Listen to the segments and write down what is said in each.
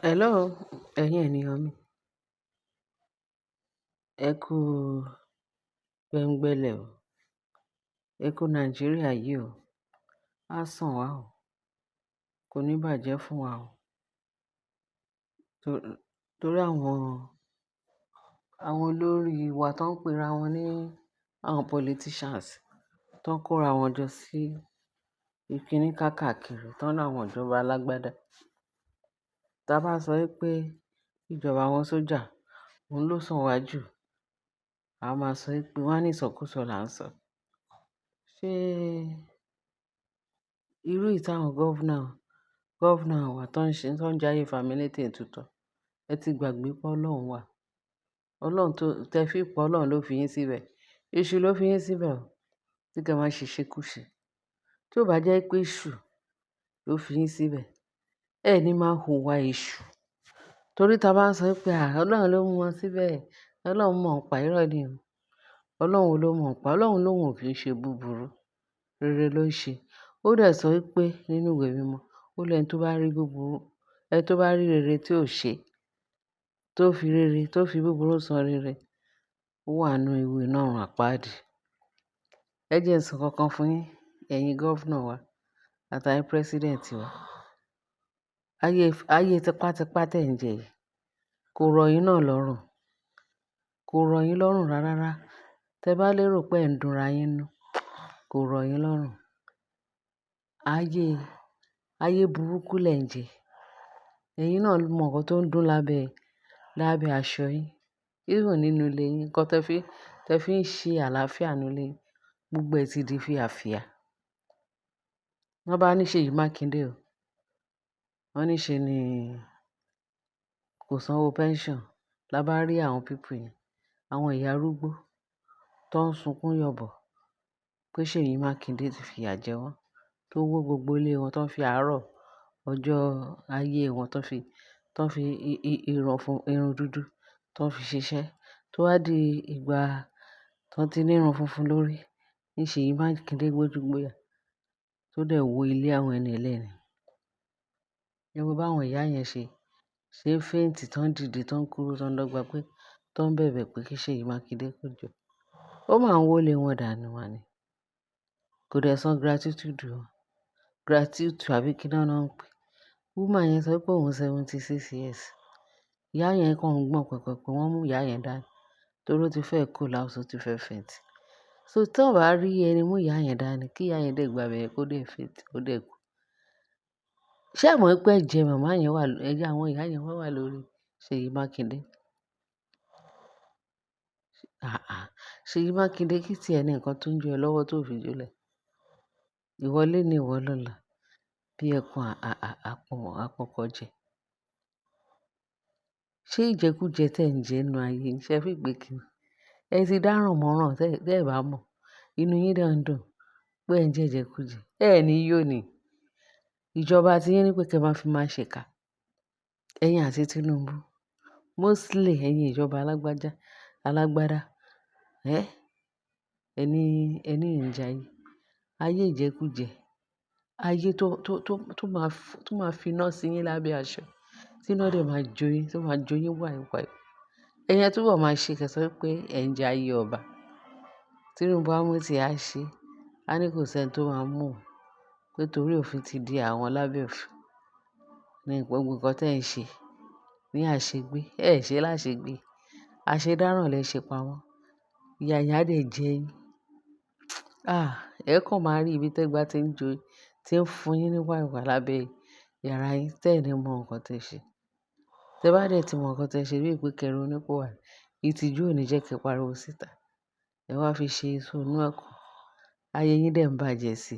Hello, ẹ̀yin ènìyàn mi. Ẹ kú gbẹ́ngbẹ́lẹ̀ o. Ẹ kú Nàìjíríà yìí o. Á sàn wá o. Kò ní bàjẹ́ fún wa o. Torí àwọn olórí wa tó ń pera wọn ní àwọn politicians tó ń kóra wọn jọ sí ìkíní kákàkiri tó ń láwọn ìjọba alágbádá. Tá a bá sọ wípé ìjọba àwọn sójà òun ló sàn wá jù, a máa sọ wípé wọ́n á ní ìsọkúsọ là ń sọ. Ṣé irú èyí táwọn gọ́vnà wa tó ń ṣe tó ń jayé fámílétè tutọ́, ẹ ti gbàgbé pé Ọlọ́run wà. Ọlọ́run tó tẹ fí pé Ọlọ́run ló fi yín síbẹ̀. Èṣù ló fi yín síbẹ̀ o. Tí kẹ́ máa ṣe ṣekúṣe. Tí ó bá jẹ́ pé èṣù ló fi yín síbẹ̀, ẹ ní máa hùwà èṣù. Torí tá a bá ń sọ pé Ọlọ́run ló mú wọn síbẹ̀, Ọlọ́run mọ̀ ọ́n pa irọ́ ni o. Ọlọ́run ló mọ̀ ọ́n pa. Ọlọ́run lóhùn ò kí ń ṣe búburú. Rere ló ń ṣe. Ó dẹ̀ sọ wípé nínú ìwé mímọ́, ó lẹ́ni tó bá rí búburú, ẹni tó bá rí rere tí ò ṣe, tó fi búburú san rere, ó wà nínú ewu iná ọ̀run àpáàdì. Ẹ jẹ́ n sọ kankan fún yín, ẹ̀yin gọ́vnà wa àtàwọn pírẹ́sídẹ̀ǹtì wa. Ayé tipátipá tẹ̀ ń jẹ yìí kò rọ̀ yín náà lọ́rùn. Kò rọ̀ yín lọ́rùn rárá. Tẹ bá lérò pé ẹ̀ ń dunra yín nú, kò rọ̀ yín lọ́rùn. Ayé burúkú lẹ̀ ń jẹ. Ẹ̀yin náà mọ̀ nǹkan tó ń dún lábẹ́ aṣọ yín. Even nínú ilé yín, nǹkan tẹ fi ń ṣe àlàáfíà nínú ilé yín, gbogbo ẹ̀ ti di fíàfíà. Wọ́n bá ní Ṣèyí Mákindé o. Wọ́n ní ṣe ni kò sanwó pension. La bá rí àwọn people yẹn, àwọn ìyá arúgbó tó ń sunkún yọ̀bọ̀ pé Ṣèyí Mákindé ti fìyà jẹ wọ́n, tó wó gbogbo ilé wọn, tó ń fi àárọ̀ ọjọ́ ayé wọn, tó ń fi irun dúdú tó ń fi ṣiṣẹ́. Tó wá di ìgbà tó ti ní irun funfun lórí, ní Ṣèyí Mákindé gbójú gbóyà tó dẹ̀ wó ilé àwọn ẹni ẹlẹ́ni. Ẹ wo báwọn ìyá yẹn ṣe ń faint, tó ń dìde, tó ń kúrú, tó ń dọ́gba pé, tó ń bẹ̀bẹ̀ pé kí Ṣèyí Mákindé kó jọ. Ó máa ń wó ilé wọn dànù mà ni. Kò dẹ̀ san gratitude wọn. Gratitude àbí kí ni wọ́n ń pè. Woman yẹn sọ pé òun 76 years. Ìyá yẹn kàn ń gbọ̀n pẹ̀pẹ̀pẹ̀, wọ́n mú ìyá yẹn dání torí ó ti fẹ́ collapse, ó ti fẹ́ faint. So tí wọ́n bá rí ẹni mú ìyá yẹn dání, kí ìyá yẹn dẹ̀ gba ibẹ̀ yẹn kó dẹ̀ faint, ó dẹ̀ kú. Ṣé ẹ mọ̀ pé ẹ̀jẹ̀ àwọn ìyá yẹn wà lórí Ṣèyí Mákindé? Ṣèyí Mákindé kí tí ẹ ní nǹkan tó ń jó ẹ lọ́wọ́ tó fi jólẹ̀. Ìwọ léni ìwọ lọ́la bí ẹkùn àpọ̀kọ̀jẹ. Ṣé ìjẹkújẹ tẹ̀ ń jẹ nínú ayé yín, ṣé ẹ fi pé kíni? Ẹ ti dáràn mọ́ràn tẹ́ ẹ bá mọ̀. Inú yín dẹ̀ ń dùn pé ẹ̀ ń jẹ ìjẹkújẹ. Ẹ ní yó ni. Ìjọba tí yín ní pé kí ẹ máa fi máa ṣèkà. Ẹ̀yin àti Tinubu. Mostly ẹ̀yin ìjọba alágbádá. Ẹni ń jayé. Ayé ìjẹkújẹ. Ayé tó máa fi iná sí yín lábẹ́ aṣọ. Tí iná dẹ̀ máa jó yín, tó máa jó yín wàìwàì. Ẹ̀yin ẹ túbọ̀ máa ṣe kẹ́ sọ pé ẹ̀ ń jẹ ayé ọba. Tinubu á mú tí a ṣe. A ní kò sí ẹni tó máa mú òun pé torí òfin ti di àwọn lábẹ́ òfin. Ní gbogbo nǹkan tẹ́ ẹ̀ ń ṣe ní àṣegbé. Ẹ ṣe láṣegbé. Àṣedáràn lẹ ṣe pamọ́. Ìyà yẹn á dẹ̀ jẹ yín. Ẹ kàn máa rí ibi tẹ́gbà tí ń jó, tí ń fún yín ní wàìwàì lábẹ́ yàrá yín tẹ́ ẹ̀ ní mọ nǹkan tẹ́ ṣe. Tẹ bá dẹ̀ tí mọ nǹkan tẹ́ ṣe bí ìpè kẹrin onípòwàdà, ìtìjú ò ní jẹ́ kí ẹ pariwo síta. Ẹ wá fi ṣe èso inú ẹ̀kọ́. Ayé yín dẹ̀ ń bàjẹ́ sí.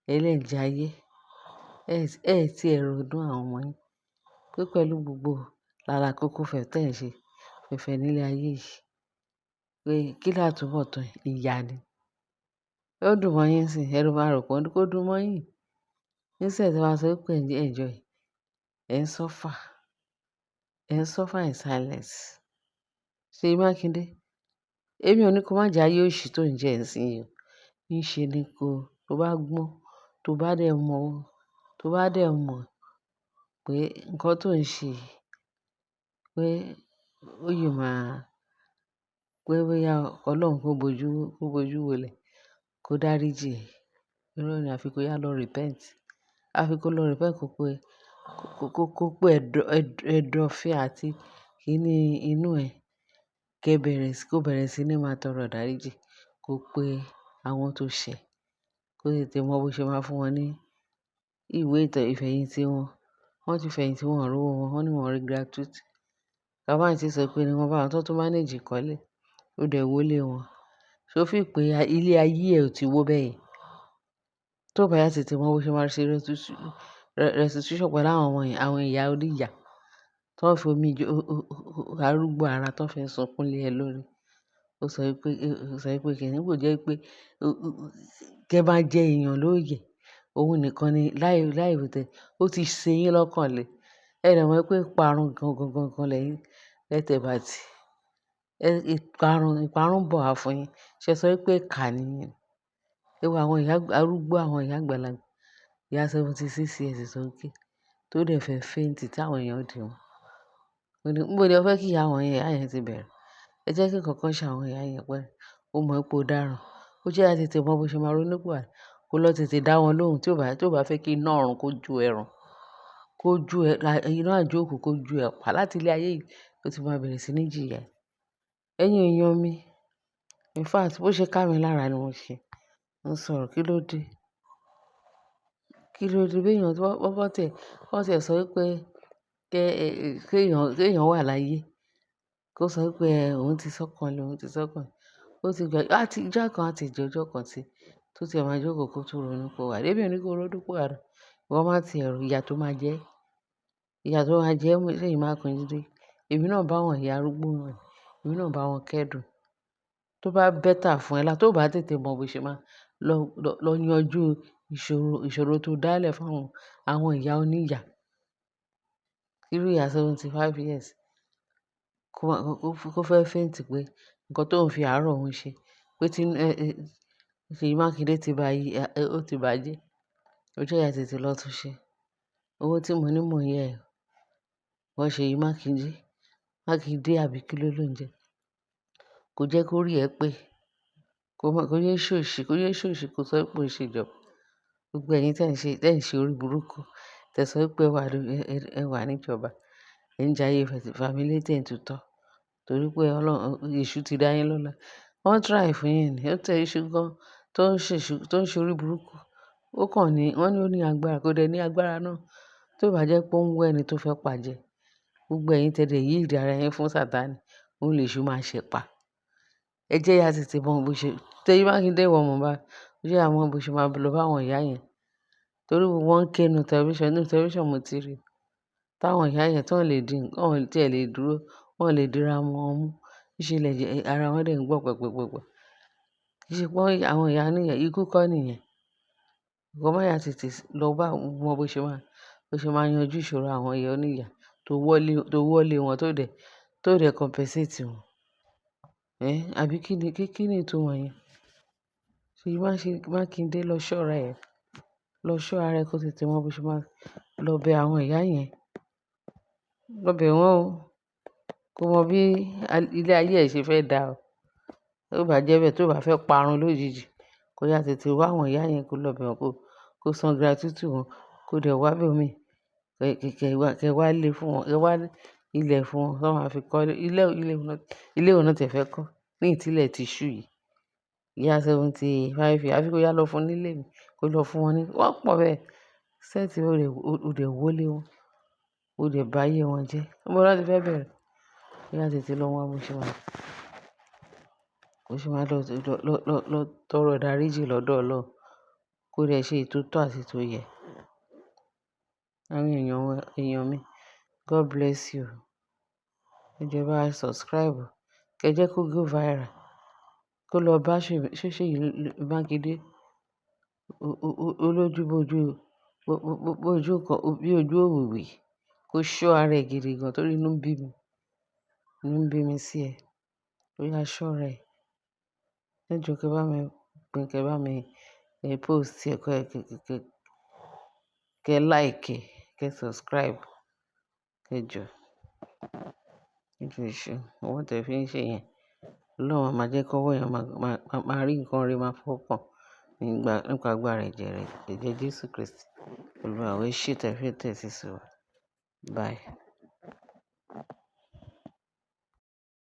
Ẹlẹ́ ń jayé. Ẹ tí ẹ rònú àwọn ọmọ yín pé pẹ̀lú gbogbo làálàkòkò fẹ́ tẹ́ ẹ̀ ń ṣe fẹ́fẹ́ nílé ayé yìí. Pé kí làtúbọ̀tán ìyà ni. Ó dùn mọ́ yín sí, ẹ máa rò pé kó dùn mọ́ yín. Instead tí wọ́n á sọ pé ẹ̀ ń enjoy, ẹ̀ ń suffer. Ẹ̀ ń suffer in silence. Ṣèyí Mákindé, èmi ò ní kó má jẹ ayé òṣì tó ń jẹ ìsìn yìí. Níṣe ni tó bá gbọ́n, tó bá dẹ̀ mọ̀ pé nǹkan tó ń ṣe yìí pé ó yìí máa pé bóyá Ọlọ́run kó bojú wòlẹ̀, kó dáríjì ẹ́. Irọ́ ni, àfi kó yá lọ repent. Àfi kó lọ repent kó pé ẹ̀dọ̀fẹ́ àti kíní inú ẹ̀ kó bẹ̀rẹ̀ sí ní máa tọrọ ìdáríjì, kó pe àwọn tó ṣẹ̀, kó tètè mọ bó ṣe máa fún wọn ní ìwé ìfẹ̀yìntì wọn. Wọ́n ti fẹ̀yìntì, wọn ò rówó wọn, wọ́n ní wọ́n rí gratuity. Ká má tí sọ pé ni wọ́n bá wọn tó tún manage ìkọ́lé, ó dẹ̀ wó lé wọn. Ṣé ó fi pé ilé ayé ẹ ò ti wó bẹ́yẹn? Tó bá yá tètè mọ bó ṣe máa ṣe restitution pẹ̀lú àwọn ìyá oníyà tó ń fi omi arúgbó ara tó fi ń sunkún lé ẹ lórí. Ó sọ wípé kìíní kò jẹ́ pé kẹ máa jẹ èèyàn lóye. Òun nìkan ni láì wòtẹ́. Ó ti ṣe yín lọ́kàn le. Ẹ dẹ̀ mọ̀ pé ìparun gangan lẹ́tẹ̀ bàtì. Ìparun bọ̀ wá fún yín. Ṣé ẹ sọ wípé ìkà ni yín? Ẹ wo àwọn ìyá arúgbó, àwọn ìyá àgbàlagbà, ìyá 76 years sókè tó dẹ̀ fẹ́ faint tí àwọn èèyàn dì wọ́n. Níbo ni ẹ fẹ́ kí ìyá yẹn ti bẹ̀rẹ̀? Ẹ jẹ́ kí nǹkan kan ṣe àwọn ìyá yẹn pẹ́. Ó mọ̀ pé ó dáràn. Ó jẹ́ á tètè mọ bó ṣe máa ronúpìwàdà. Kó lọ tètè dá wọn lóhùn tí ó bá fẹ́ kí iná ọ̀run kó jó ẹran. Iná àjókù kó jó ẹ pa láti ilé ayé yìí ló ti máa bẹ̀rẹ̀ sí ní jìyà. Ẹ̀yin èèyàn mi, in fact bó ṣe ká mi lára ni mo ṣe ń sọ̀rọ̀. Kí ló dé? Kí ló dé bí èèyàn wọ́n tẹ̀ sọ wípé kéèyàn wà láyé kó sọ wípé òun ti sọ́kàn lé, òun ti sọ́kàn. Ó ti gbà àti ìjọ́ kan àti ìjẹ́ ọjọ́ kan tó ti ẹ máa jókòó kó tún ronúpìwàdà. Èmi ò ní kó ronúpìwàdà. Ìwọ má ti ẹ̀rù ìyà tó máa jẹ ẹ́. Ìyà tó máa jẹ ẹ́ Ṣèyí Mákindé. Èmi náà bá àwọn ìyá arúgbó wọn, èmi náà bá wọn kẹ́dùn. Tó bá better fún ẹ tó bá tètè mọ bó ṣe máa lọ yanjú ìṣòro tó dálẹ̀ fún àwọn ìyá oníyà. Irú ìyá 75 years kó fẹ́ faint pé nǹkan tó ń fi àárọ̀ òun ṣe pé tí Ṣèyí Mákindé ti bàjẹ́. Ó jẹ́ ìyá tètè lọ tún ṣe. Owó tí mo ní mò ń yẹ ẹ̀. Wọ́n Ṣèyí Mákindé àbí kí ló ń jẹ. Kò jẹ́ kó rí ẹ pé kó yé ṣòṣì kó sọ pé ó ń ṣe ìjọba. Gbogbo ẹ̀yin tẹ̀ ń ṣe orí burúkú. Tẹ sọ wípé ẹ wà ní ìjọba. Ẹ ń jayé family ń tutọ́. Torí pé èṣù ti dá yín lọ́lá. Wọ́n try fún yín ni. Ó tẹ èṣù gan tó ń ṣe orí burúkú. Wọ́n ní ó ní agbára, kò dẹ̀ ní agbára náà. Tó bá jẹ́ pé ó ń wá ẹni tó fẹ́ pàjẹ́. Gbogbo ẹ̀yin tẹ dẹ̀ yield ara yín fún Sàtánì. Òun lèṣù máa ṣẹ̀ pa. Ẹ jẹ́ ìyá tètè mọ bó ṣe. Ṣèyí Mákindé wọ̀ mọ̀ bá. Ó jẹ́ àwọn bó ṣe máa lọ bá àwọn ìyá yẹn. Torí wọ́n ń ké nu tẹlifíṣàn mo ti rí. Táwọn ìyá yẹn tó lè tí ẹ lè dúró, wọ́n lè dira wọn mú. Ṣé ara wọn dẹ̀ ń gbọ́ pẹ̀pẹ̀pẹ̀pẹ̀. Kì í ṣe pé àwọn ìyá oníyà ikú kọ́ nìyẹn. Ìwọ má yá tètè lọ bá wọn bó ṣe máa yanjú ìṣòro àwọn ìyá oníyà tó wọlé wọn tó dẹ̀ compensate wọn. Àbí kí ni ìtumọ̀ yẹn? Ṣèyí Mákindé lọ ṣọ́ra ẹ̀. Lọ ṣọ́ ara ẹ kó tètè mọ bó ṣe máa lọ bẹ àwọn ìyá yẹn. Lọ bẹ̀ wọ́n o. Kó mọ bí ilé ayé ẹ ṣe fẹ́ dà o. Tó bá jẹ́ bẹ́ẹ̀ tó bá fẹ́ parun lójijì, kó yá tètè wá àwọn ìyá yẹn kó lọ bẹ̀ wọ́n kó san gratuity wọn kó dẹ̀ wá bẹ̀ omi. Kẹ wá ilé fún wọn. Kẹ wá ilẹ̀ fún wọn tó máa fi kọ́ ilé wo náà tẹ̀ fẹ́ kọ́ ní ìtílẹ̀ ti ṣú yìí. Ìyá 75 àfi kó yá lọ fún nílé mi kó lọ fún wọn ní. Wọ́n pọ̀ bẹ́ẹ̀. Sẹ́ẹ̀tì ó dẹ̀ wó lé wọn. Ó dẹ̀ bá ayé wọn jẹ́. Níbo ni wọ́n ti fẹ́ bẹ̀rẹ̀? Ìyá tètè lọ wá bó ṣe máa lọ tọrọ ìdáríjì lọ́dọ̀ Ọlọ́run. Kó dẹ̀ ṣe ètò tó àti tó yẹ. Àwọn èèyàn mi, God bless you. Ẹ jẹ́ bá subscribe. Kẹ jẹ́ kó go viral. Kó lọ bá Ṣèyí Mákindé olójúbójú bí ojú òwìwí. Kó ṣọ́ ara ẹ gidi gan torí inú ń bí mi sí ẹ. Ó yá ṣọ́ra ẹ. Ẹ jọ̀ọ́ kẹ bá mi pín, kẹ bá mi post ẹ kẹ like, kẹ subscribe. Ẹ jọ̀ọ́, ẹ jọ̀ọ́ ẹ ṣé. Ọwọ́ tẹ fi ń ṣe yẹn. Ọlọ́run a máa jẹ́ kí ọwọ́ yẹn máa rí nǹkan rere máa fọwọ́ kàn nípa agbára ẹ̀jẹ̀ Jésù Kristi. Olúwa wa ẹ ṣé tẹ fi ń tẹ́tí sí wa. Bye.